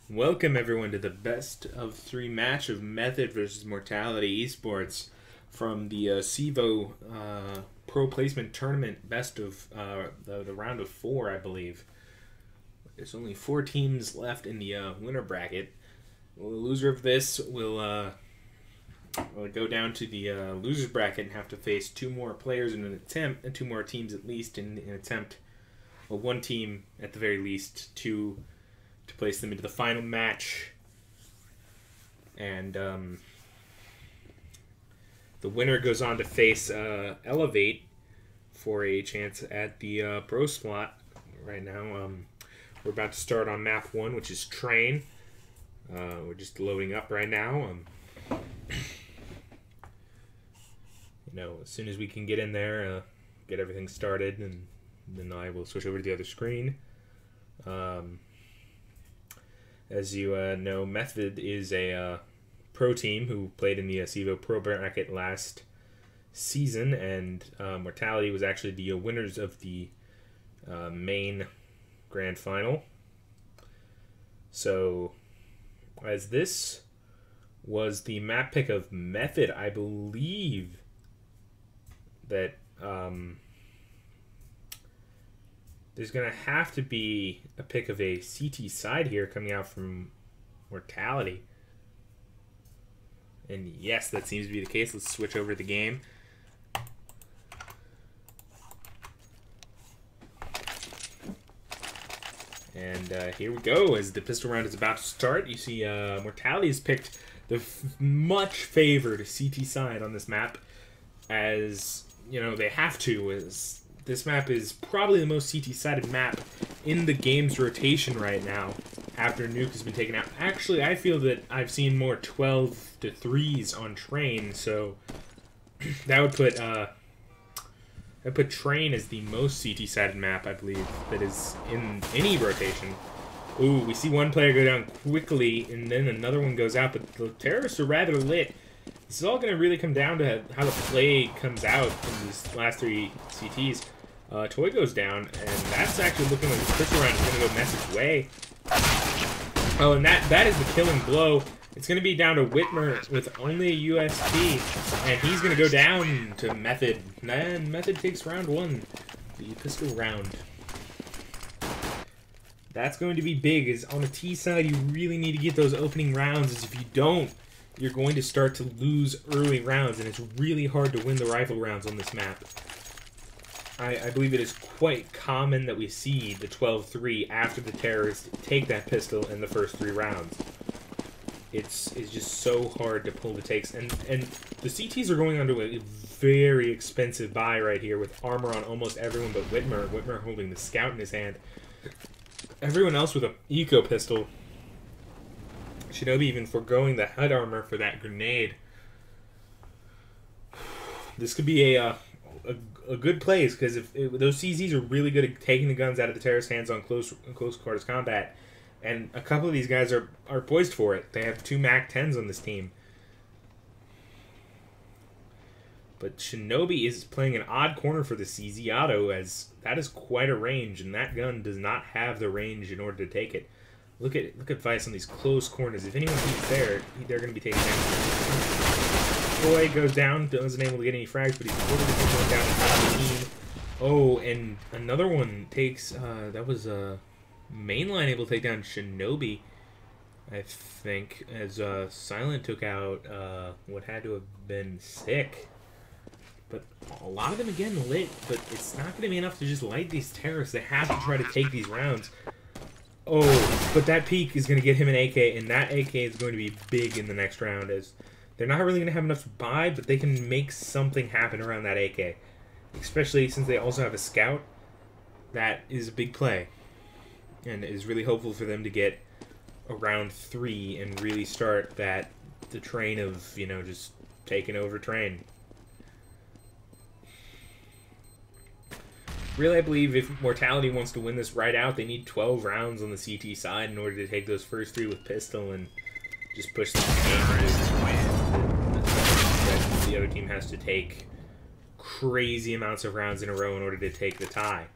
Welcome everyone to the best of 3 match of Method versus Mortality eSports from the Cevo Pro Placement Tournament best of the round of 4, I believe. There's only 4 teams left in the winner bracket. Well, the loser of this will go down to the losers bracket and have to face 2 more players in an attempt, and 2 more teams at least in an attempt. Well, 1 team at the very least to place them into the final match. And the winner goes on to face Elevate for a chance at the pro slot. Right now, we're about to start on map 1, which is Train. We're just loading up right now. As soon as we can get in there, get everything started, and then I will switch over to the other screen. As you know, Method is a pro team who played in the Cevo Pro bracket last season, and Mortality was actually the winners of the main grand final. So, as this was the map pick of Method, I believe that there's going to have to be a pick of a CT side here coming out from Mortality. And yes, that seems to be the case. Let's switch over to the game. And here we go. As the pistol round is about to start, you see Mortality has picked the much favored CT side on this map. As, they have to, as this map is probably the most CT-sided map in the game's rotation right now after Nuke has been taken out. Actually, I feel that I've seen more 12 to 3s on Train, so that would put Train as the most CT-sided map, I believe, that is in any rotation. Ooh, we see one player go down quickly, and then another one goes out, but the terrorists are rather lit. This is all going to really come down to how the play comes out in these last 3 CTs. Toy goes down, and that's actually looking like the pistol round is going to go Message way. Oh, and that is the killing blow. It's going to be down to Whitmer with only a USP, and he's going to go down to Method. And Method takes round 1, the pistol round. That's going to be big, as on the T side, you really need to get those opening rounds, as if you don't, you're going to start to lose early rounds, and it's really hard to win the rifle rounds on this map. I believe it is quite common that we see the 12-3 after the terrorists take that pistol in the first 3 rounds. It's just so hard to pull the takes, and the CTs are going onto a very expensive buy right here with armor on almost everyone but Whitmer. Whitmer holding the scout in his hand. Everyone else with an eco pistol. Shinobi even foregoing the HUD armor for that grenade. This could be a good place, because if those CZs are really good at taking the guns out of the terrorist hands on close quarters combat, and a couple of these guys are poised for it. They have 2 MAC-10s on this team. But Shinobi is playing an odd corner for the CZ auto, as that is quite a range, and that gun does not have the range in order to take it. Look at Vice on these close corners. If anyone beats there, they're going to be taken down. Boy goes down, wasn't able to get any frags, but he's able to take one down to 15. Oh, and another one takes, that was Mainline able to take down Shinobi, I think, as Silent took out what had to have been Sick. But a lot of them, again, lit, but it's not going to be enough to just light these terrorists. They have to try to take these rounds. Oh, but that peek is going to get him an AK, and that AK is going to be big in the next round, as they're not really going to have enough to buy, but they can make something happen around that AK. Especially since they also have a scout. That is a big play, and is really hopeful for them to get around 3 and really start the train of, just taking over Train. Really, I believe if Mortality wants to win this right out, they need 12 rounds on the CT side in order to take those first 3 with pistol and just push them to the game. The other team has to take crazy amounts of rounds in a row in order to take the tie.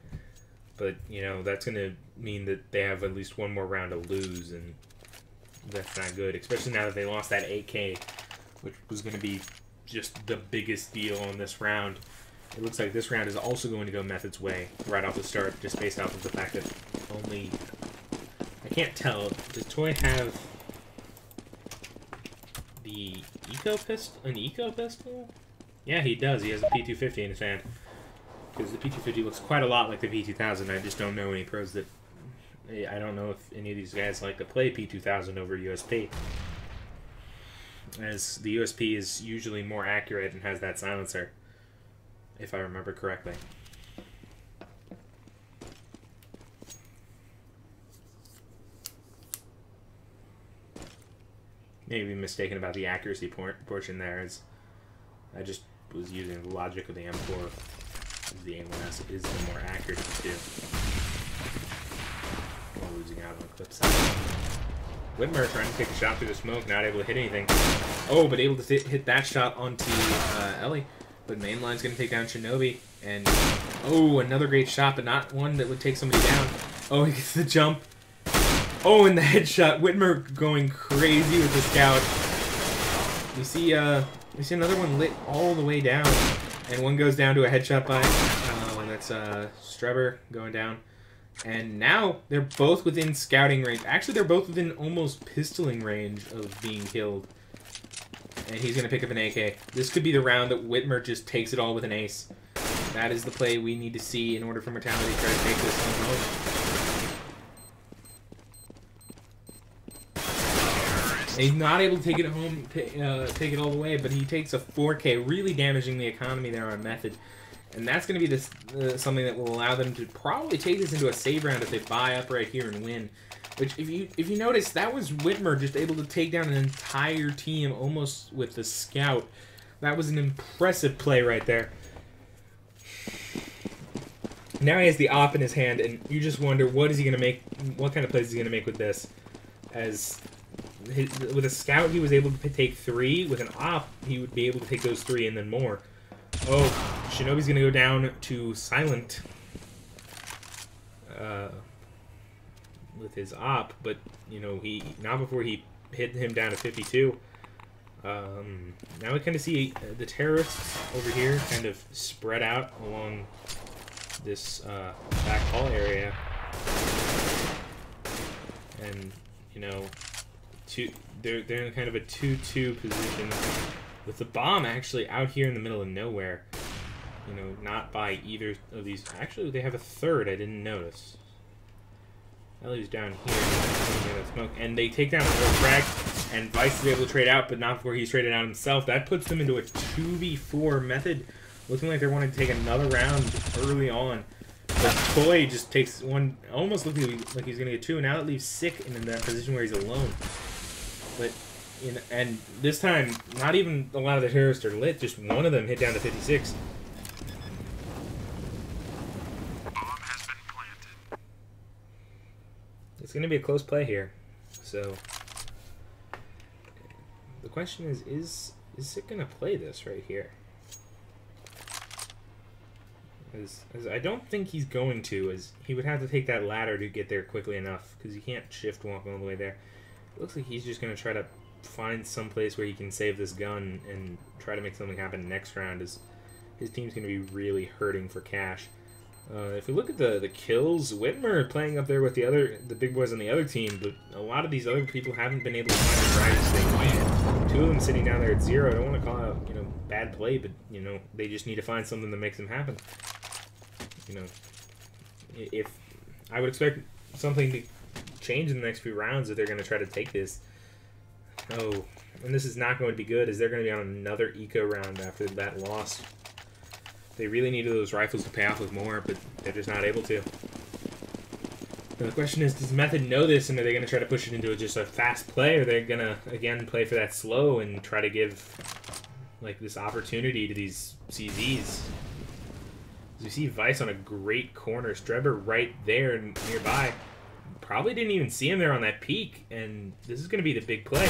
But, that's going to mean that they have at least one more round to lose, and that's not good, especially now that they lost that AK, which was going to be just the biggest deal on this round. It looks like this round is also going to go Method's way right off the start, just based off of the fact that only... I can't tell. Does Toy have the eco pistol? Yeah, he does. He has a P250 in his hand. Because the P250 looks quite a lot like the P2000. I just don't know any pros that... I don't know if any of these guys like to play P2000 over USP. As the USP is usually more accurate and has that silencer, if I remember correctly. Maybe mistaken about the accuracy portion there. As I just was using the logic of the M4. The A1S is the more accurate of the two. While losing out on the clip side. Whitmer trying to take a shot through the smoke, not able to hit anything. Oh, but able to hit that shot onto Ellie. But Mainline's going to take down Shinobi. And, oh, another great shot, but not one that would take somebody down. Oh, he gets the jump. Oh, and the headshot. Whitmer going crazy with the scout. We see another one lit all the way down. And one goes down to a headshot by, that's Strebber going down. And now they're both within scouting range. Actually, they're both within almost pistoling range of being killed. And he's going to pick up an AK. This could be the round that Whitmer just takes it all with an ace. That is the play we need to see in order for Mortality to try to take this one home. And he's not able to take it home, take it all the way, but he takes a 4K, really damaging the economy there on Method. And that's going to be something that will allow them to probably take this into a save round if they buy up right here and win. Which, if you notice, that was Whitmer just able to take down an entire team almost with the scout. That was an impressive play right there. Now he has the op in his hand, and you just wonder what is he going to make? What kind of plays is he going to make with this? As with a scout, he was able to take 3. With an op, he would be able to take those 3 and then more. Oh, Shinobi's going to go down to silent with his op, but, you know, not before he hit him down to 52. Now we kind of see the terrorists over here kind of spread out along this back hall area. And, you know, they're in kind of a 2-2 position. With the bomb actually out here in the middle of nowhere. You know, not by either of these. Actually, they have a third I didn't notice. Ellie's down here. Smoke. And they take down a frag. And Vice is able to trade out, but not before he's traded out himself. That puts them into a 2v4 method. Looking like they're wanting to take another round early on. But Toy just takes one. Almost looking like he's going to get 2. And now it leaves Sick in that position where he's alone. But... and this time, not even a lot of the terrorists are lit. Just one of them hit down to 56. Bomb has been planted. It's going to be a close play here. So the question is it going to play this right here? As I don't think he's going to, as he would have to take that ladder to get there quickly enough, because he can't shift walk all the way there. It looks like he's just going to try to find some place where he can save this gun and try to make something happen next round, as his team's going to be really hurting for cash. If we look at the kills, Whitmer playing up there with the big boys on the other team, but a lot of these other people haven't been able to find the drives they win. 2 of them sitting down there at 0. I don't want to call out, you know, bad play, but, you know, they just need to find something that makes them happen. You know, if I would expect something to change in the next few rounds if they're going to try to take this. Oh, and this is not going to be good, as they're going to be on another eco round after that loss. They really needed those rifles to pay off with more, but they're just not able to. Now the question is, does Method know this, and are they going to try to push it into just a fast play, or are they going to, again, play for that slow and try to give, like, this opportunity to these CZs? As we see Vice on a great corner, Strebber right there nearby. Probably didn't even see him there on that peak, and this is going to be the big play.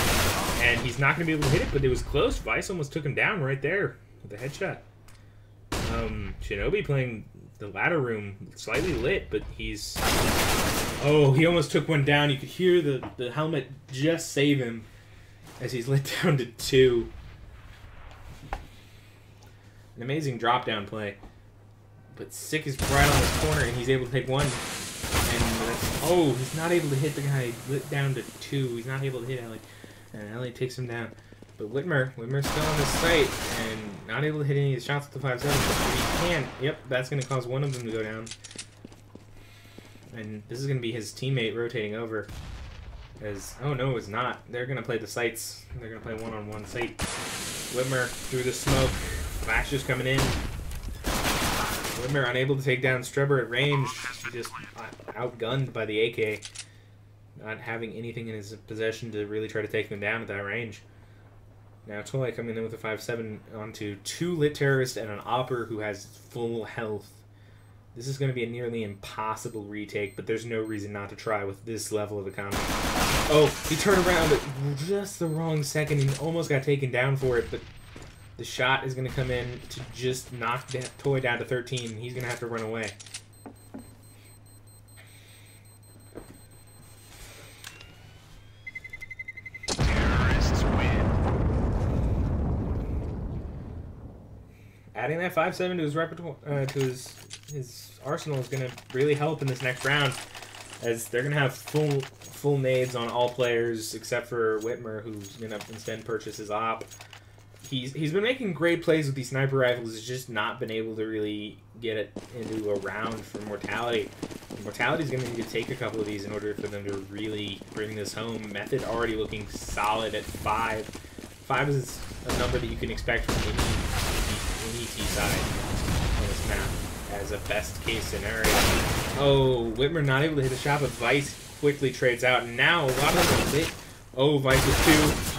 And he's not going to be able to hit it, but it was close. Vice almost took him down right there with a headshot. Shinobi playing the ladder room, slightly lit, but he's Oh, he almost took one down. You could hear the helmet just save him as he's lit down to 2. An amazing drop-down play. But Sick is right on this corner, and he's able to take 1. Oh, he's not able to hit the guy lit down to 2. He's not able to hit Ellie. And Ellie takes him down. But Whitmer's still on the site and not able to hit any of the shots with the 5-7. But he can. Yep, that's going to cause one of them to go down. And this is going to be his teammate rotating over. Oh no, it's not. They're going to play the sites. They're going to play one-on-one site. Whitmer through the smoke. Flashes coming in. Whitmer unable to take down Strebber at range. Just outgunned by the AK. Not having anything in his possession to really try to take them down at that range. Now Toy coming in with a 5-7 onto 2 lit terrorists and an opper who has full health. This is going to be a nearly impossible retake, but there's no reason not to try with this level of economy. Oh, he turned around at just the wrong second and almost got taken down for it, but the shot is going to come in to just knock Toy down to 13. He's going to have to run away. Terrorists win. Adding that 5-7 to his repertoire, to his arsenal is going to really help in this next round, as they're going to have full nades on all players except for Whitmer, who's going to instead purchase his op. He's been making great plays with these sniper rifles. He's just not been able to really get it into a round for Mortality. Mortality's going to need to take a couple of these in order for them to really bring this home. Method already looking solid at 5. 5 is a number that you can expect from any T side on this map as a best case scenario. Oh, Whitmer not able to hit a shot, but Vice quickly trades out. And now a lot of them lit. Oh, Vice with 2,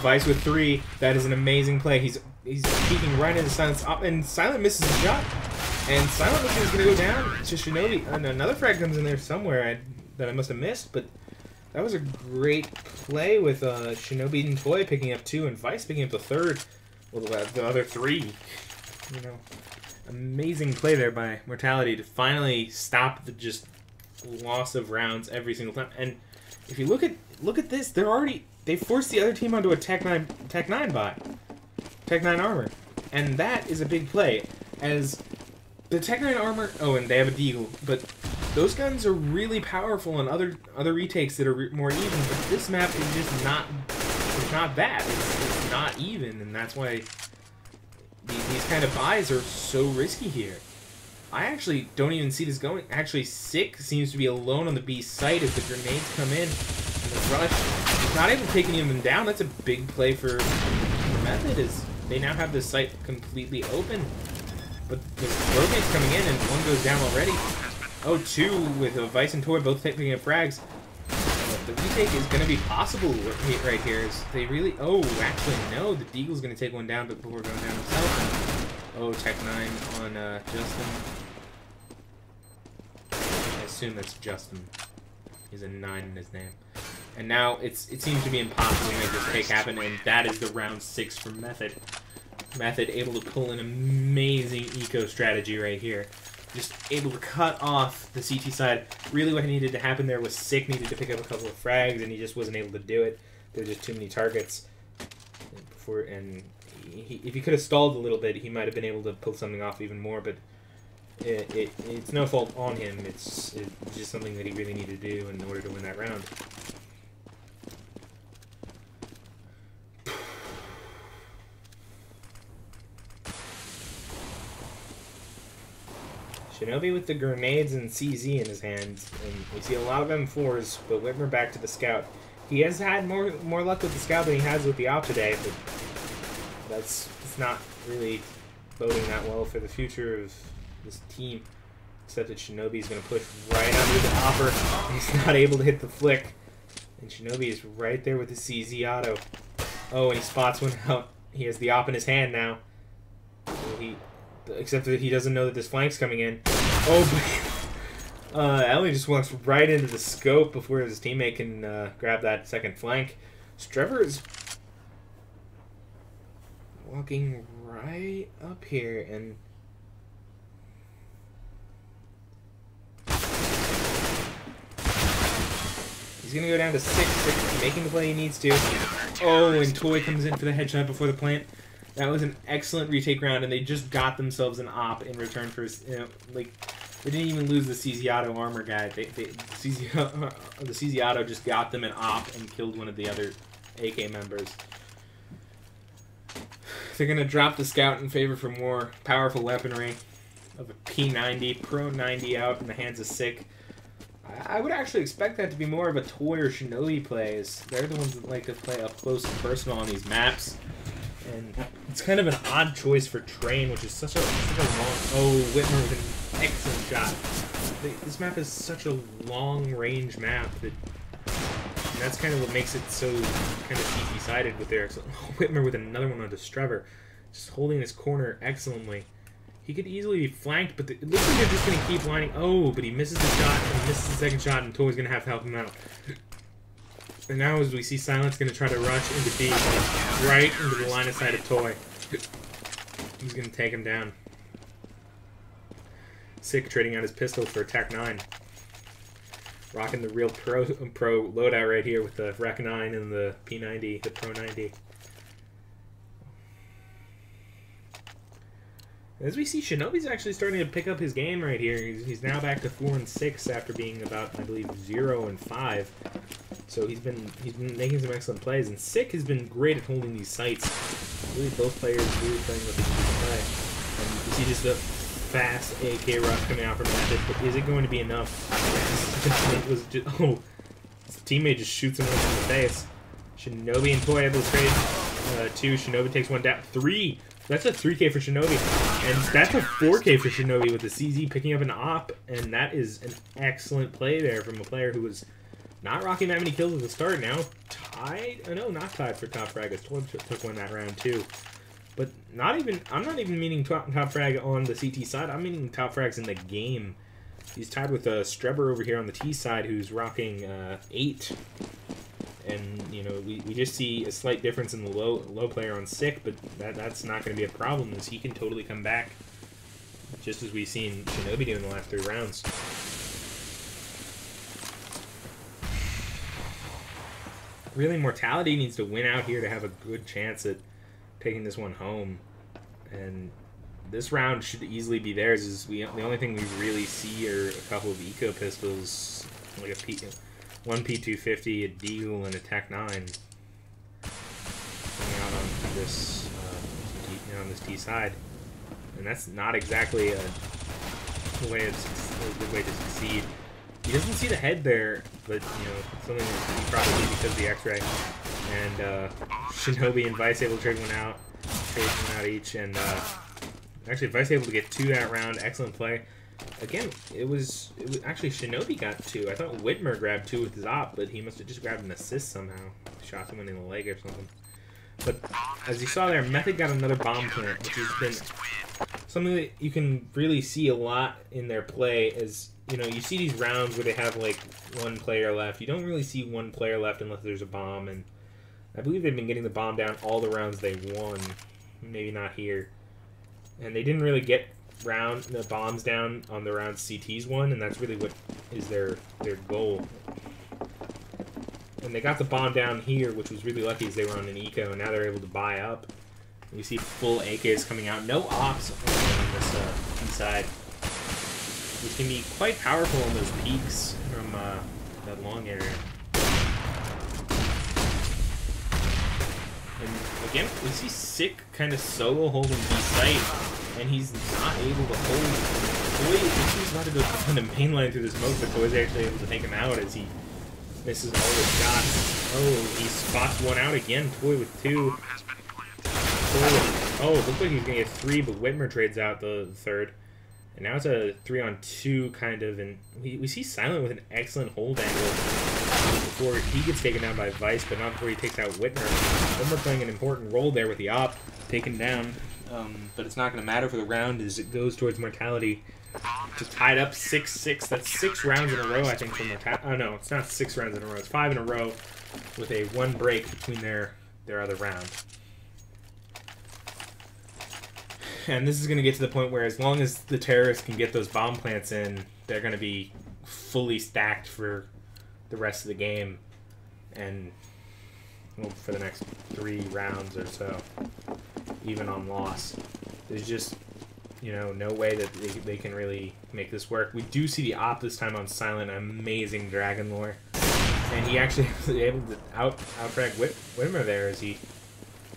Vice with 3. That is an amazing play. He's peeking right into Silent's op, and Silent misses the shot. And Silent looks like he's going to go down to Shinobi. And another frag comes in there somewhere that I must have missed, but that was a great play with Shinobi and Toy picking up 2 and Vice picking up the 3rd. Well, the other 3. You know, amazing play there by Mortality to finally stop the just loss of rounds every single time. And if you look at this, they forced the other team onto a Tech 9 buy. Tech 9 armor. And that is a big play. As the Tech 9 armor, oh, and they have a Deagle, but those guns are really powerful on other retakes that are more even, but this map is just not, it's not that. It's not even, and that's why these kind of buys are so risky here. I actually don't even see this going. Actually, Sick seems to be alone on the B site as the grenades come in. And the rush, he's not able to take any of them down. That's a big play for Method, as they now have the site completely open. But the rotate's coming in, and 1 goes down already. Oh, 2 with Vice and Toy both picking up frags. The retake is going to be possible right here. Is they really... Oh, actually, no. The Deagle's going to take 1 down before going down himself. And, oh, Tech 9 on Justin. I assume that's Justin. He's a 9 in his name. And now it seems to be impossible to make this take happen, and that is the round 6 for Method. Method able to pull an amazing eco strategy right here. Just able to cut off the CT side. Really what needed to happen there was Sick needed to pick up a couple of frags, and he just wasn't able to do it. There were just too many targets. If he could have stalled a little bit, he might have been able to pull something off even more, but it's no fault on him. It's just something that he really needed to do in order to win that round. Shinobi with the grenades and CZ in his hands, and we see a lot of M4s, but Whitmer back to the Scout. He has had more luck with the Scout than he has with the Op today, but it's not really boding that well for the future of this team, except that Shinobi's going to push right under the Opper. He's not able to hit the flick, and Shinobi is right there with the CZ auto. Oh, and he spots one out. He has the Op in his hand now. Except that he doesn't know that this flank's coming in. Oh, but Ellie just walks right into the scope before his teammate can grab that second flank. Strebber is walking right up here, and He's going to go down to 6, making the play he needs to. Oh, and Toy comes in for the headshot before the plant. That was an excellent retake round, and they just got themselves an op in return for, like, they didn't even lose the CZ Auto armor guy. The CZ Auto just got them an op and killed one of the other AK members. They're going to drop the Scout in favor for more powerful weaponry of a P90, Pro 90 out in the hands of Sick. I would actually expect that to be more of a Toy or Shinobi plays. They're the ones that like to play up close and personal on these maps. And it's kind of an odd choice for Train, which is such a long... Oh, Whitmer with an excellent shot. This map is such a long-range map that... And that's kind of what makes it so kind of easy-sided with their excellent... Whitmer with another one on Trevor, just holding his corner excellently. He could easily be flanked, but it looks like they're just going to keep lining... Oh, but he misses the shot, and he misses the second shot, and Toy's going to have to help him out. And now as we see Silent's going to try to rush into B, right into the line of sight of Toy. He's going to take him down. Sick trading out his pistol for Tech 9. Rocking the real pro loadout right here with the Rec 9 and the P90, the Pro 90. As we see, Shinobi's actually starting to pick up his game right here. He's now back to 4 and 6 after being about, I believe, 0 and 5. So he's been making some excellent plays, and Sick has been great at holding these sites. Really, both players really playing what they need to play. And you see just the fast AK rush coming out from that. But is it going to be enough? It was just, oh, his teammate just shoots him in the face. Shinobi and Toy able to trade 2. Shinobi takes 1 down. 3. That's a 3K for Shinobi, and that's a 4K for Shinobi with the CZ picking up an op, and that is an excellent play there from a player who was not rocking that many kills at the start. Now tied, oh no, not tied for top frag. Took one that round too, but not even. I'm not even meaning top frag on the CT side. I'm meaning top frags in the game. He's tied with Strebber over here on the T side, who's rocking 8. And, you know, we just see a slight difference in the low player on Sick, but that's not going to be a problem, as he can totally come back, just as we've seen Shinobi do in the last 3 rounds. Really, Mortality needs to win out here to have a good chance at taking this one home. And this round should easily be theirs. The only thing we really see are a couple of eco pistols, like a one P250, a Deagle, and a Tech 9 coming out on this T side, and that's not exactly a good way to succeed. He doesn't see the head there, but you know, something that he probably because of the X-ray. And Shinobi and Vice able to trade one out each, and actually Vice able to get 2 that round. Excellent play. Again, it was actually Shinobi got 2. I thought Whitmer grabbed 2 with his op, but he must have just grabbed an assist somehow. Shot someone in the leg or something. But as you saw there, Method got another bomb plant, which has been something that you can really see a lot in their play. As you know, you see these rounds where they have like 1 player left. You don't really see 1 player left unless there's a bomb, and I believe they've been getting the bomb down all the rounds they won. Maybe not here, and they didn't really get the bombs down on the round CT's won, and that's really what is their goal. And they got the bomb down here, which was really lucky as they were on an eco, and now they're able to buy up. You see full AKs coming out, no ops on this T side, which can be quite powerful on those peaks from that long area. And again, we see Sick kind of solo holding B site, and he's not able to hold. Toy, he's about to go on the main line through the smoke, but Toy's actually able to take him out as he misses all his shots. Oh, he spots 1 out again. Toy with 2. Oh, it looks like he's going to get 3, but Whitmer trades out the 3rd. And now it's a 3-on-2 kind of, and we see Silent with an excellent hold angle before he gets taken down by Vice, but not before he takes out Whitmer. Whitmer playing an important role there with the op, taken down. But it's not going to matter for the round as it goes towards Mortality. Just tied up 6-6. That's 6 rounds in a row, I think, for Mortality. Oh, no, it's not 6 rounds in a row. It's 5 in a row with a 1 break between their other round. And this is going to get to the point where as long as the terrorists can get those bomb plants in, they're going to be fully stacked for the rest of the game, and well, for the next 3 rounds or so, even on loss. There's just, you know, no way that they can really make this work. We do see the op this time on Silent. Amazing Dragon Lore. And he actually was able to out-frag Whitmer there as he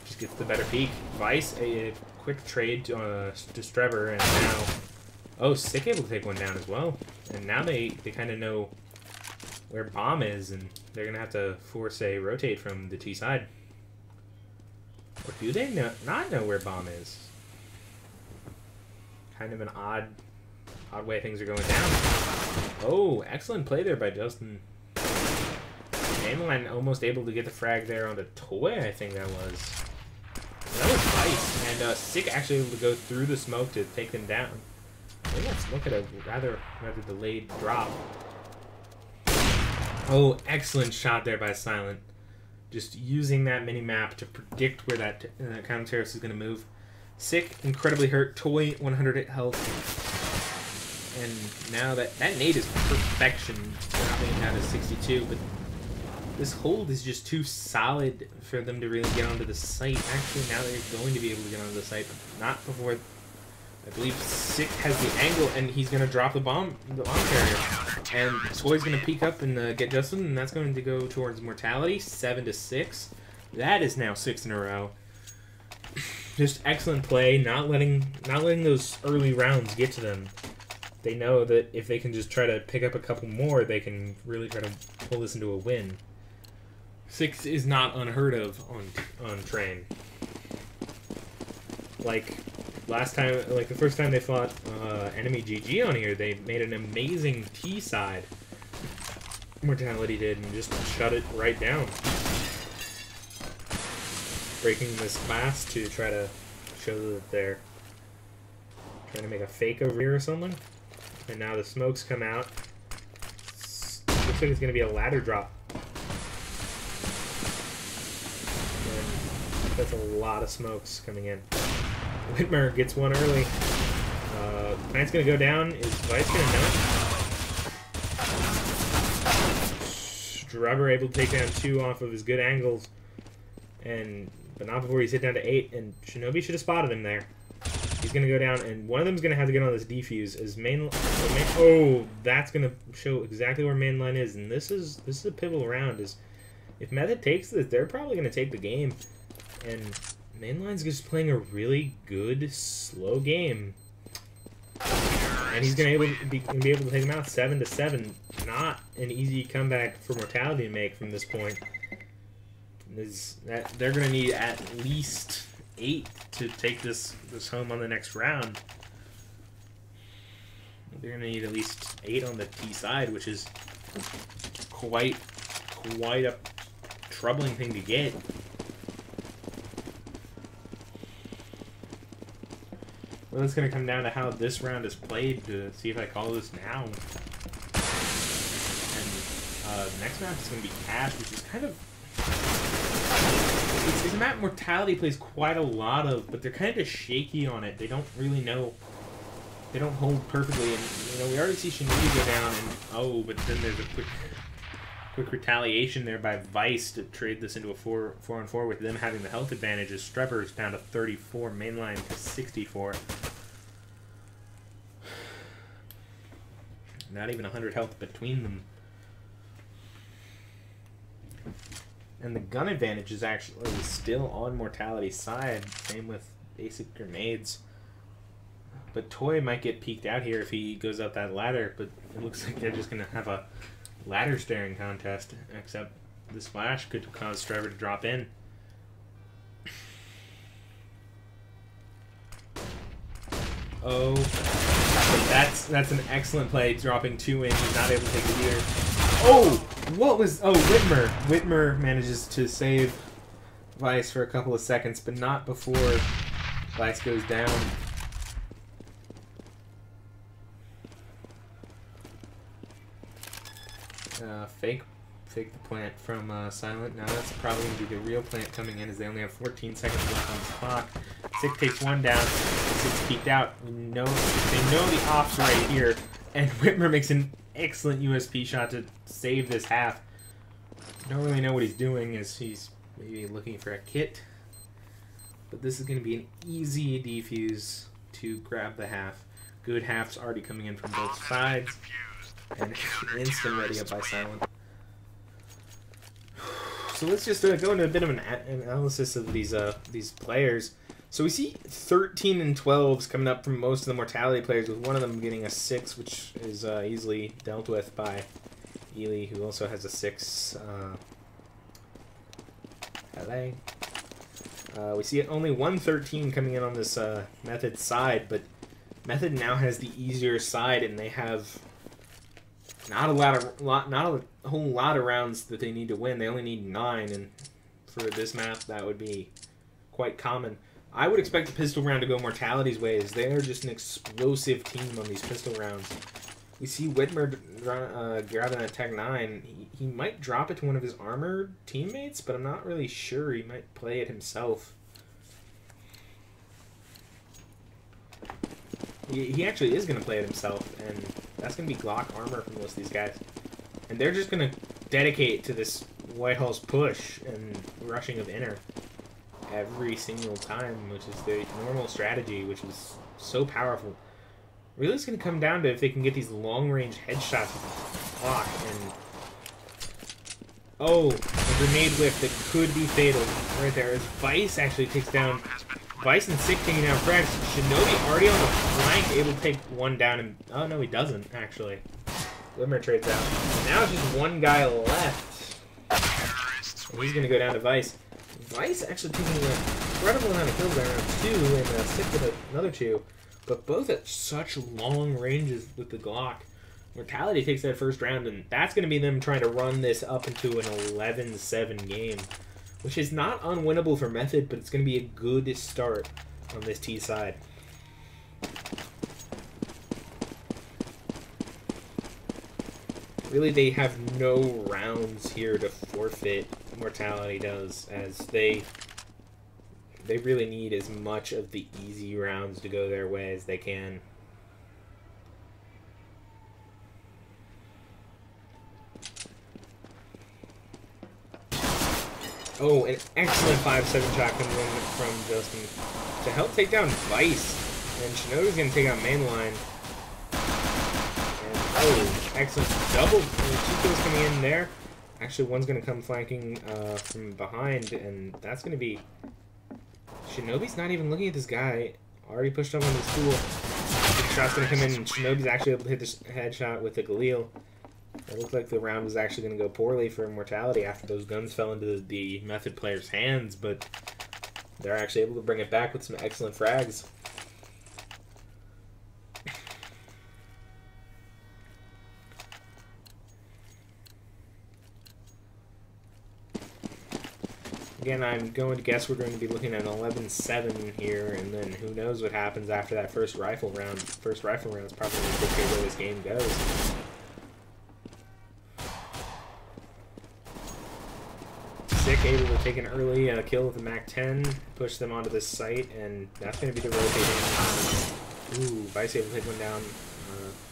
just gets the better peek. Vice, a quick trade to Strevor, and now... Oh, Sick able to take one down as well. And now they kind of know where Bomb is, and they're going to have to force a rotate from the T side. Or do they not know where Bomb is? Kind of an odd way things are going down. Oh, excellent play there by Justin. Mainline almost able to get the frag there on the Toy, I think that was. That was nice. And Sick actually able to go through the smoke to take them down. I think that smoke had a rather delayed drop. Oh, excellent shot there by Silent. Just using that mini-map to predict where that counter terrorist is going to move. Sick, incredibly hurt. Toy, 100 health. And now that nade is perfection, dropping it down to 62. But this hold is just too solid for them to really get onto the site. Actually, now they're going to be able to get onto the site, but not before. I believe Sick has the angle, and he's going to drop the bomb carrier. And Toy's going to peek up and get Justin, and that's going to go towards Mortality, 7-6. That is now 6 in a row. Just excellent play, not letting those early rounds get to them. They know that if they can just try to pick up a couple more, they can really try to pull this into a win. 6 is not unheard of on Train. Like last time, like the first time they fought enemy GG on here, they made an amazing T side. Mortality did, and just shut it right down. Breaking this class to try to show that they're trying to make a fake over here or something. And now the smokes come out. Looks like it's going to be a ladder drop. And that's a lot of smokes coming in. Whitmer gets one early. Knight's going to go down. Is Vice going to know? Strubber able to take down 2 off of his good angles. But not before he's hit down to 8. And Shinobi should have spotted him there. He's going to go down, and one of them's going to have to get on this defuse. Oh, that's going to show exactly where mainline is. And this is a pivotal round. If Method takes this, they're probably going to take the game. And mainline's just playing a really good, slow game. And he's going to be able to take him out 7-7. Not an easy comeback for Mortality to make from this point. They're going to need at least 8 to take this home on the next round. They're going to need at least 8 on the T side, which is quite a troubling thing to get. Well, it's going to come down to how this round is played to see if I call this now. And the next map is going to be Cash, which is kind of... It's a map Mortality plays quite a lot of, but they're kind of shaky on it. They don't really know. They don't hold perfectly, and you know we already see Shinobi go down, and but then there's a quick retaliation there by Vice to trade this into a 4-on-4 with them having the health advantage. As Streber's down to 34, mainline to 64. Not even 100 health between them. And the gun advantage is actually still on Mortality's side. Same with basic grenades. But Toy might get peeked out here if he goes up that ladder. But it looks like they're just going to have a ladder staring contest. Except this flash could cause Trevor to drop in. Oh, that's an excellent play. Dropping 2 in. He's not able to take the leader. Oh! What was... Oh, Whitmer. Whitmer manages to save Vice for a couple of seconds, but not before Vice goes down. Fake the plant from Silent. Now that's probably going to be the real plant coming in as they only have 14 seconds left on the clock. Sick takes one down. Sick's peeked out. They know the off's right here. And Whitmer makes an excellent USP shot to save this half. Don't really know what he's doing, as he's maybe looking for a kit. But this is going to be an easy defuse to grab the half. Good halves already coming in from both sides. And instant ready up by Silent. So let's just go into a bit of an analysis of these players. So we see 13 and 12s coming up from most of the Mortality players, with one of them getting a 6, which is easily dealt with by Ely, who also has a 6. LA. We see only 113 coming in on this Method side, but Method now has the easier side, and they have not a whole lot of rounds that they need to win. They only need 9, and for this map, that would be quite common. I would expect the pistol round to go Mortality's way, as they're just an explosive team on these pistol rounds. We see Whitmer grabbing a Tech 9. He might drop it to one of his armored teammates, but I'm not really sure. He might play it himself. He actually is going to play it himself, and that's going to be Glock armor for most of these guys. And they're just going to dedicate to this Whitehall's push and rushing of inner every single time, which is the normal strategy, which is so powerful. Really, it's going to come down to if they can get these long-range headshots with the clock. And oh, a grenade whiff that could be fatal right there. As Vice actually takes down Vice and Sick, taking down Frags. Shinobi already on the flank, able to take one down. And oh no, he doesn't actually. Glimmer trades out. And now it's just one guy left. And he's going to go down to Vice. Vice actually taking an incredible amount of kills there, around 2, and Sick with another 2. But both at such long ranges with the Glock. Mortality takes that first round, and that's going to be them trying to run this up into an 11-7 game, which is not unwinnable for Method, but it's going to be a good start on this T side. Really, they have no rounds here to forfeit. Mortality does, as they really need as much of the easy rounds to go their way as they can. Oh, an excellent 5-7 shot coming in from Justin to help take down Vice. And Shinobi's going to take out Mainline. And oh, excellent double. Two kills coming in there. Actually, one's going to come flanking from behind, and that's going to be... Shinobi's not even looking at this guy. Already pushed up on the stool. The shot's going to come in, and Shinobi's actually able to hit this headshot with the Galil. It looked like the round was actually going to go poorly for Mortality after those guns fell into the Method player's hands, but they're actually able to bring it back with some excellent frags. Again, I'm going to guess we're going to be looking at an 11-7 here, and then who knows what happens after that first rifle round. First rifle round is probably going to dictate where this game goes. Sick able to take an early kill with the MAC-10, push them onto this site, and that's going to be the rotating. Ooh, Vice able to take one down.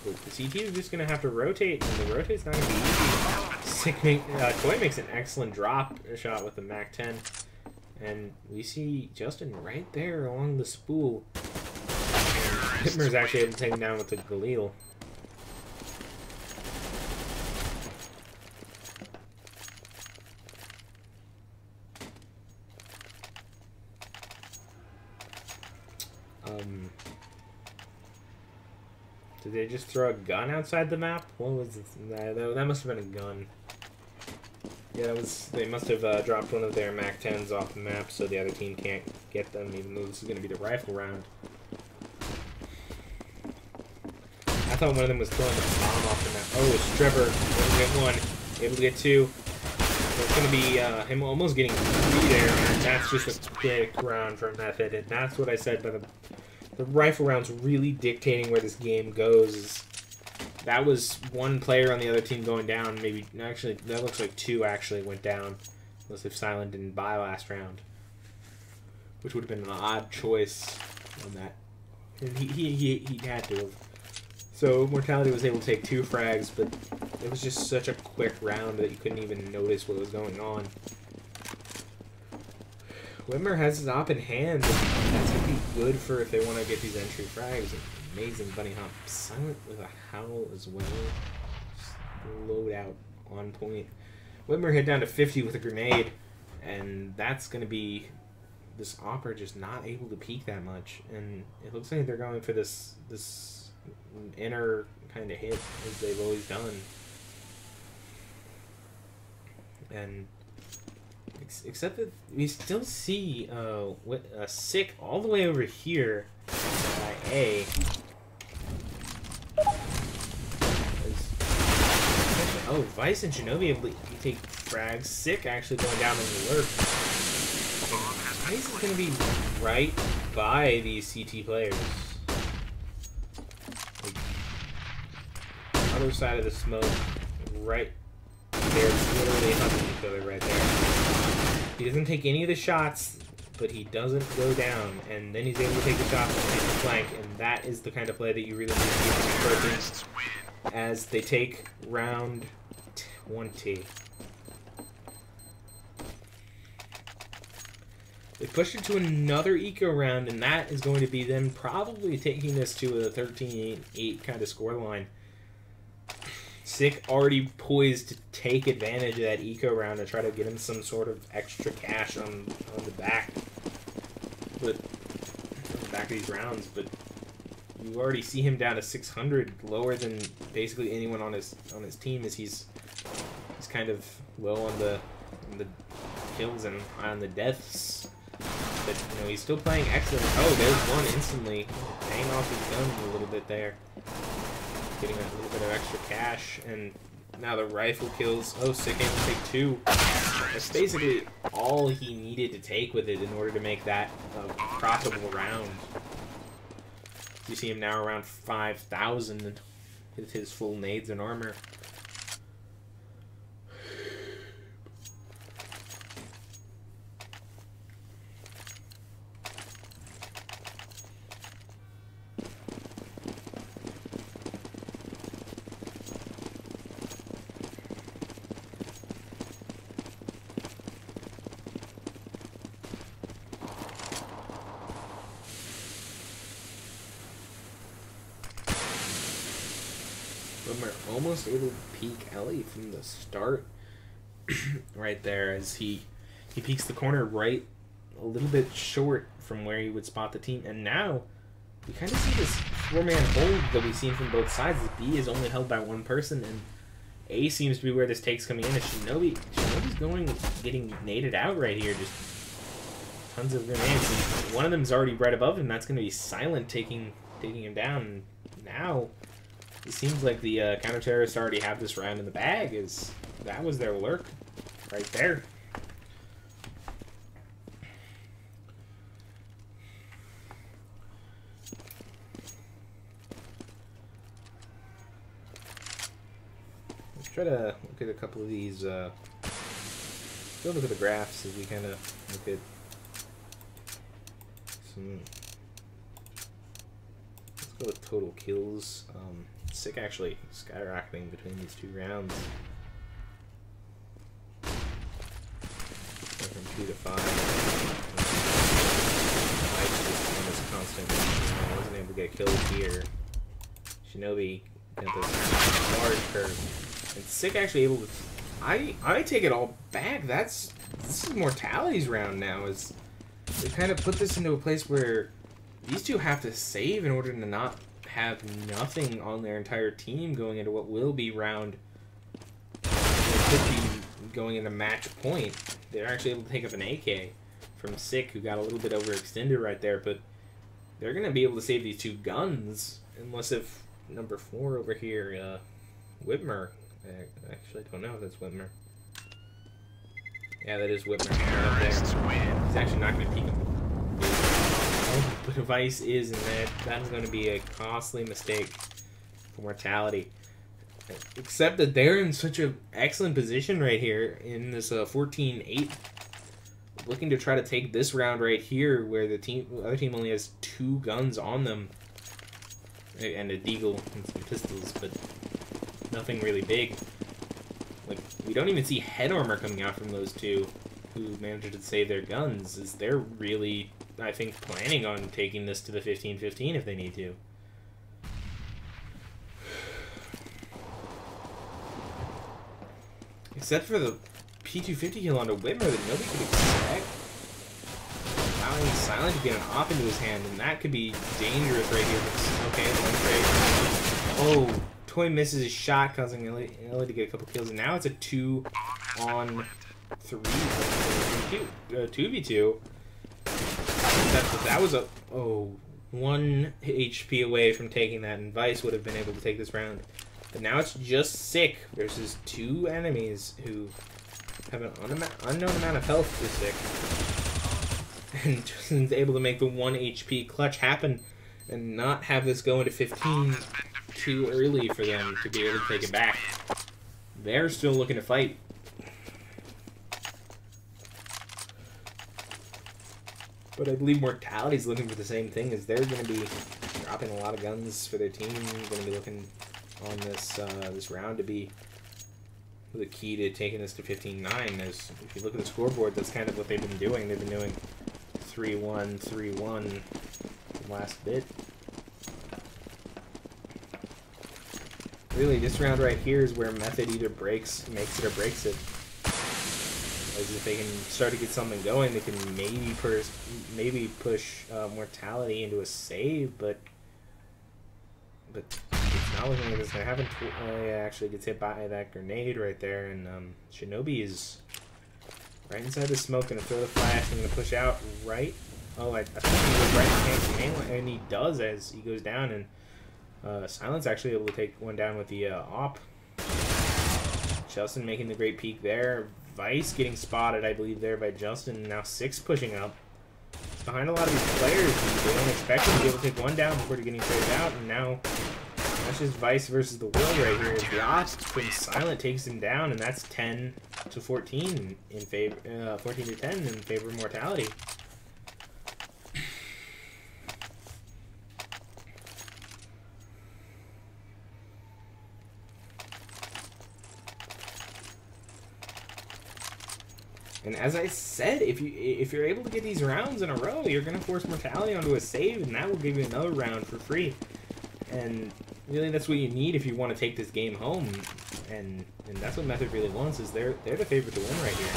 The CT is just going to have to rotate, and the rotate's not going to be easy. Sick Toy makes an excellent drop shot with the MAC-10, and we see Justin right there along the spool. Hitmer's actually able to take him down with the Galil. Did they just throw a gun outside the map? What was this? That must have been a gun. Yeah, that was. They must have dropped one of their MAC-10s off the map, so the other team can't get them, even though this is going to be the rifle round. I thought one of them was throwing the bomb off the map. Oh, it's Trevor. Able to get one. Able to get two. It's going to be him almost getting three there, and that's just a big round for Method, and that's what I said by the rifle rounds really dictating where this game goes. That was one player on the other team going down. Maybe, actually, that looks like two actually went down. Unless if Silent didn't buy last round. Which would have been an odd choice on that. And he had to have. So Mortality was able to take 2 frags, but it was just such a quick round that you couldn't even notice what was going on. Wimmer has his op in hand, and that's going to be good for if they want to get these entry frags. Amazing bunny hop. Silent with a howl as well. Just load out on point. Wimmer hit down to 50 with a grenade, and that's going to be this opera just not able to peek that much. And it looks like they're going for this inner kind of hit as they've always done. And except that we still see Sick all the way over here by A. Oh, Vice and Shinobi able to take frags. Sick actually going down in the lurk. Vice is going to be right by these CT players. Like, other side of the smoke, right there, literally hugging each other right there. He doesn't take any of the shots, but he doesn't go down, and then he's able to take the shots and take the flank, and that is the kind of play that you really need to see from this person as they take round 20. They push it to another eco round, and that is going to be them probably taking this to a 13-8 kind of scoreline. Sick already poised to take advantage of that eco round and try to get him some sort of extra cash on the back. But on the back of these rounds, but you already see him down to 600, lower than basically anyone on his team, as he's kind of low on the kills and high on the deaths. But you know, he's still playing excellent. Oh, there's one instantly paying off his gun a little bit there. Getting a little bit of extra cash, and now the rifle kills. Oh, Sick able to take 2. That's basically all he needed to take with it in order to make that a profitable round. You see him now around 5,000 with his full nades and armor. We're almost able to peek Ellie from the start right there, as he peeks the corner right a little bit short from where he would spot the team. And now we kind of see this 4-man hold that we've seen from both sides. B is only held by 1 person, and A seems to be where this take's coming in. And Shinobi's getting naded out right here. Just tons of grenades. And one of them's already right above him. That's going to be Silent taking him down. And now it seems like the counter-terrorists already have this round in the bag, as that was their lurk right there. Let's try to look at a couple of these. Go look at the graphs as we kind of look at some. Let's go with total kills. Sick actually skyrocketing between these 2 rounds. From 2 to 5. Ice just on this constant. I wasn't able to get killed here. Shinobi got this large curve. And Sick actually able to. I take it all back. This is Mortality's round now. Is they kind of put this into a place where these 2 have to save in order to not have nothing on their entire team going into what will be round. It could be going into match point. They're actually able to take up an AK from Sick, who got a little bit overextended right there, but they're going to be able to save these 2 guns, unless if number 4 over here, Whitmer. I actually don't know if that's Whitmer. Yeah, that is Whitmer. He's actually not going to peek him. But Vice is, and that's going to be a costly mistake for Mortality. Except that they're in such an excellent position right here in this 14-8, looking to try to take this round right here, where the other team only has 2 guns on them. and a deagle and some pistols, but nothing really big. Like, we don't even see head armor coming out from those two who managed to save their guns. Is they're really, I think, planning on taking this to the 15-15 if they need to. Except for the P250 kill onto Whitmer that nobody could expect. Allowing Silent to get an op into his hand, and that could be dangerous right here. Okay, one trade. Oh, Toy misses his shot, causing Ellie to get a couple kills, and now it's a 2-on-3. 2v2. That was a 1 HP away from taking that, and Vice would have been able to take this round. But now it's just Sick versus 2 enemies who have an unknown amount of health for Sick. And Justin's able to make the 1 HP clutch happen and not have this go into 15 too early for them to be able to take it back. They're still looking to fight. But I believe Mortality's looking for the same thing, as they're going to be dropping a lot of guns for their team. Going to be looking on this this round to be the key to taking this to 15-9. As if you look at the scoreboard, that's kind of what they've been doing. They've been doing 3-1, 3-1 the last bit. Really, this round right here is where Method either makes it or breaks it. As if they can start to get something going, they can maybe push Mortality into a save, but it's not looking like it's gonna happen. Actually gets hit by that grenade right there, and Shinobi is right inside the smoke, gonna throw the flash and gonna push out right. Oh, I think he goes right in the hands, and he does as he goes down, and Silent's actually able to take one down with the op. Justin making the great peek there. Vice getting spotted, I believe, there by Justin. Now 6 pushing up. Behind a lot of these players, they don't expect him to be able to take one down before getting traded out, and now that's just Vice versus the world right here. As the op from Silent takes him down, and that's 10-14 in favor, 14-10 in favor of Mortality. And as I said, if you're able to get these rounds in a row, you're gonna force Mortality onto a save, and that will give you another round for free. And really, that's what you need if you want to take this game home. And that's what Method really wants. Is they're the favorite to win right here.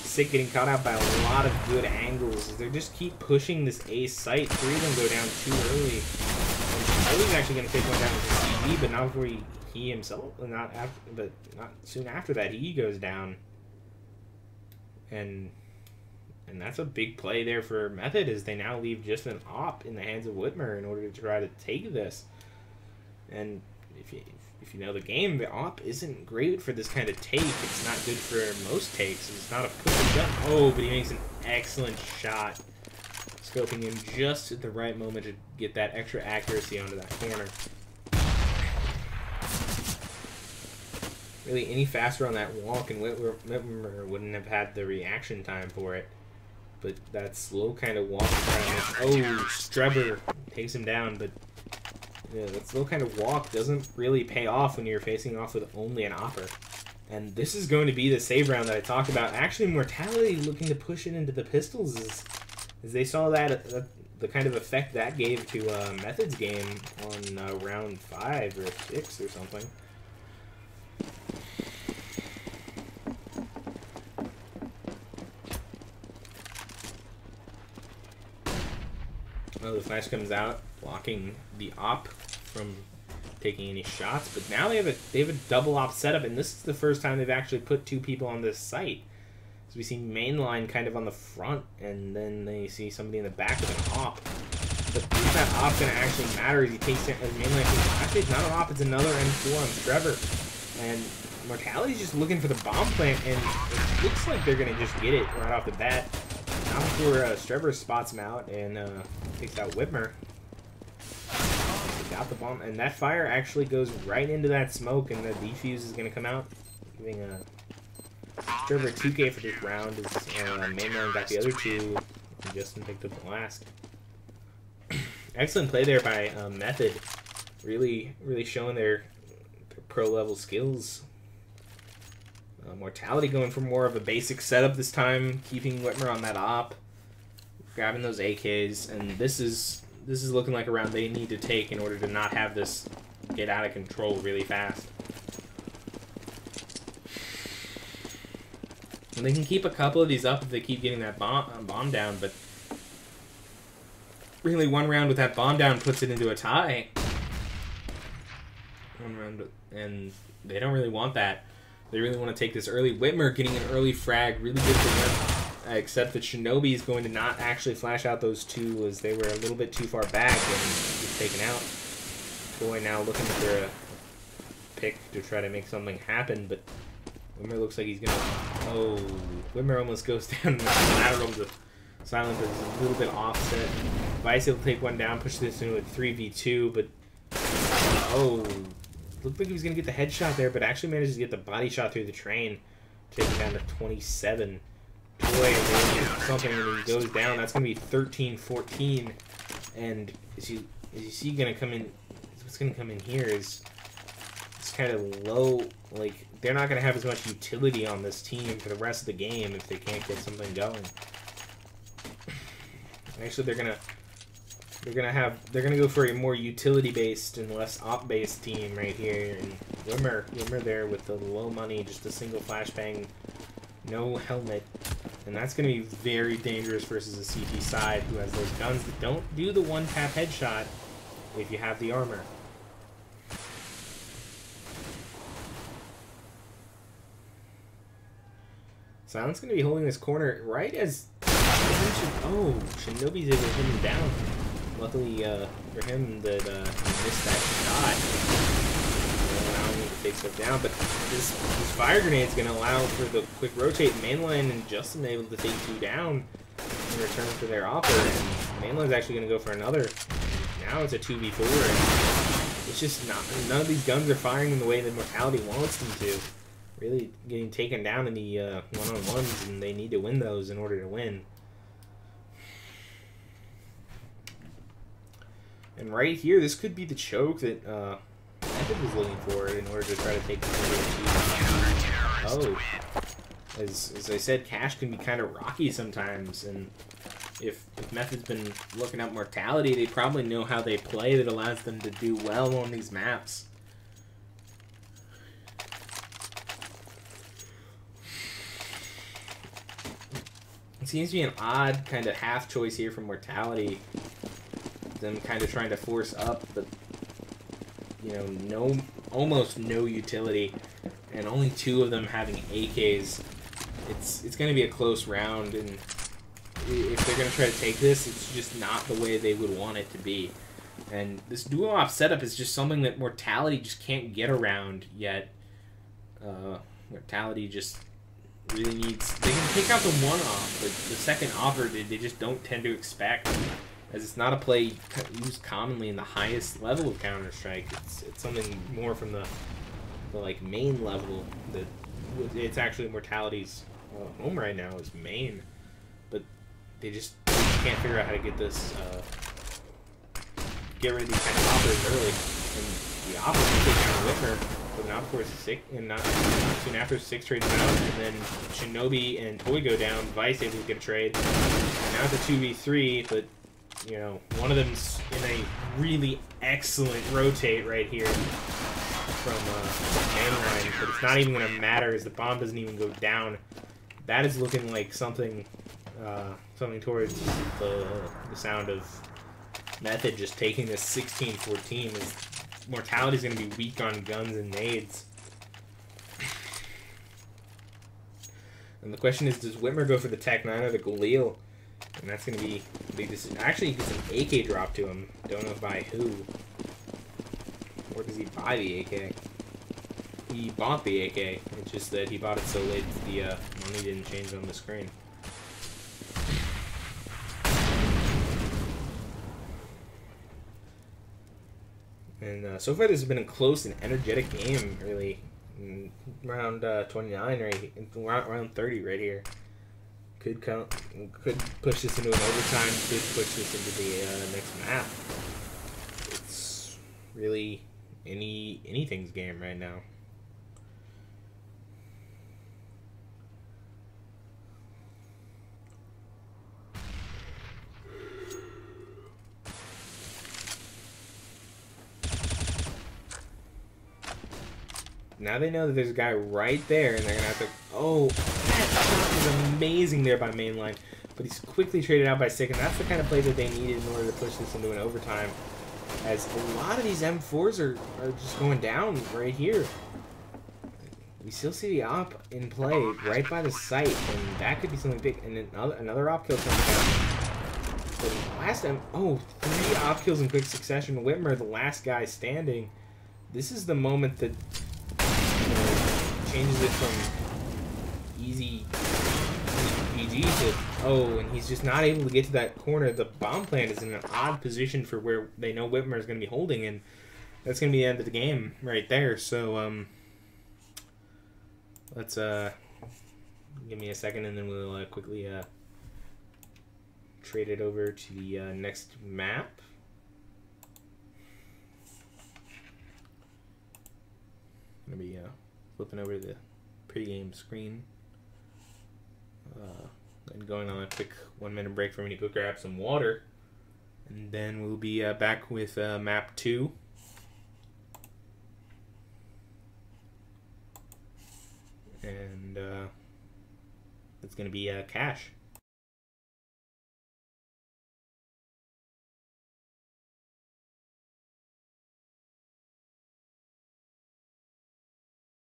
Sick getting caught out by a lot of good angles. They just keep pushing this A site. 3 of them go down too early. And Charlie's actually gonna take one down with the CV, but not before he himself, not soon after that he goes down. And that's a big play there for Method, as they now leave just an op in the hands of Whitmer in order to try to take this. And if you know the game, the op isn't great for this kind of take. It's not good for most takes. It's not a push and jump. Oh, but he makes an excellent shot, scoping in just at the right moment to get that extra accuracy onto that corner. Really, any faster on that walk, and Whitmer wouldn't have had the reaction time for it. But that slow kind of walk, Strebber takes him down, but yeah, that slow kind of walk doesn't really pay off when you're facing off with only an opper. And this is going to be the save round that I talked about. Actually, Mortality looking to push it into the pistols as they saw that the kind of effect that gave to Method's game on round 5 or 6 or something. Oh, the flash comes out, blocking the op from taking any shots. But now they have a double op setup, and this is the first time they've actually put 2 people on this site. So we see mainline kind of on the front, and then they see somebody in the back with an op. But if that op's gonna actually matter as he takes it as mainline. Actually, it's not an op; it's another M4 on Trevor, and Mortality's just looking for the bomb plant, and it looks like they're gonna just get it right off the bat. Not before Trevor spots him out and takes out Whitmer. Got the bomb, and that fire actually goes right into that smoke, and the defuse is going to come out, giving Trevor 2K for this round. As Mainline got the other 2, and Justin picked up the last. Excellent play there by Method. Really showing their pro level skills. Mortality going for more of a basic setup this time, keeping Whitmer on that op, grabbing those AKs, and this is looking like a round they need to take in order to not have this get out of control really fast. And they can keep a couple of these up if they keep getting that bomb down, but really one round with that bomb down puts it into a tie. One round, and they don't really want that. They really want to take this early. Whitmer getting an early frag, really good for them. Except that Shinobi is going to not actually flash out those two as they were a little bit too far back and was taken out. Boy now looking for a pick to try to make something happen, but Whitmer looks like he's going to... Oh, Whitmer almost goes down the lateral. The silence is a little bit offset. Vice will take one down, push this into a 3v2, but... Oh... Looked like he was going to get the headshot there, but actually manages to get the body shot through the train. Taking down to 27. Toy really something when he goes down. That's going to be 13-14. And is he going to come in? What's going to come in here is it's kind of low. Like, they're not going to have as much utility on this team for the rest of the game if they can't get something going. Actually, they're gonna go for a more utility-based and less op-based team right here. And Whitmer there with the low money, just a single flashbang, no helmet. And that's going to be very dangerous versus a CT side who has those guns that don't do the one-tap headshot if you have the armor. Silent's going to be holding this corner right as... Oh, Shinobi's able to hit him down. Luckily for him that he missed that shot. Allowing him to take stuff down, but this fire grenade is going to allow for the quick rotate. Mainline and Justin able to take two down in return for their offer. And Mainline's actually going to go for another. Now it's a 2v4. And it's just not... None of these guns are firing in the way that Mortality wants them to. Really getting taken down in the one-on-ones, and they need to win those in order to win. And right here, this could be the choke that Method was looking for in order to try to take the Oh. As I said, Cash can be kind of rocky sometimes, and if Method's been looking up Mortality, they probably know how they play that allows them to do well on these maps. It seems to be an odd kind of half choice here from Mortality. Them kind of trying to force up, but you know, almost no utility, and only two of them having AKs. It's going to be a close round, and if they're going to try to take this, it's just not the way they would want it to be. And this dual op setup is just something that Mortality just can't get around yet. Mortality just really needs... They can pick out the one off, but the second offer they just don't tend to expect, as it's not a play used commonly in the highest level of Counter-Strike. It's something more from the like main level that it's actually Mortality's home right now is main, but they just can't figure out how to get this get rid of these kind of offers early. And the offers can take down Whitmer, but not before not soon after 6 trades out, and then Shinobi and Toy go down. Vice able to get a trade. And now it's a 2v3, but you know, one of them's in a really excellent rotate right here from mainline, but it's not even going to matter as the bomb doesn't even go down. That is looking like something towards the sound of Method just taking this 16-14. As Mortality's going to be weak on guns and nades. And the question is, does Whitmer go for the Tech 9 or the Galil? And that's going to be a big decision. Actually, he gets an AK drop to him. Don't know by who. Or does he buy the AK? He bought the AK. It's just that he bought it so late that the money didn't change on the screen. And so far, this has been a close and energetic game, really. Round 29, right? Round 30 right here. Could push this into an overtime, could push this into the next map. really anything's game right now. Now they know that there's a guy right there, and they're gonna have to. Oh, that shot is amazing there by mainline, but he's quickly traded out by Sick, and that's the kind of play that they needed in order to push this into an overtime. As a lot of these M4s are just going down right here. We still see the op in play right by the site, and that could be something big. And another op kill coming down. But last time, 3 op kills in quick succession. Whitmer, the last guy standing. This is the moment that changes it from easy PG to and he's just not able to get to that corner. The bomb plant is in an odd position for where they know Whitmer is going to be holding, and that's going to be the end of the game right there. So let's give me a second, and then we'll quickly trade it over to the next map. I'm going to be flipping over the pregame screen and going on a quick 1-minute break for me to go grab some water, and then we'll be back with map 2. And it's going to be cash.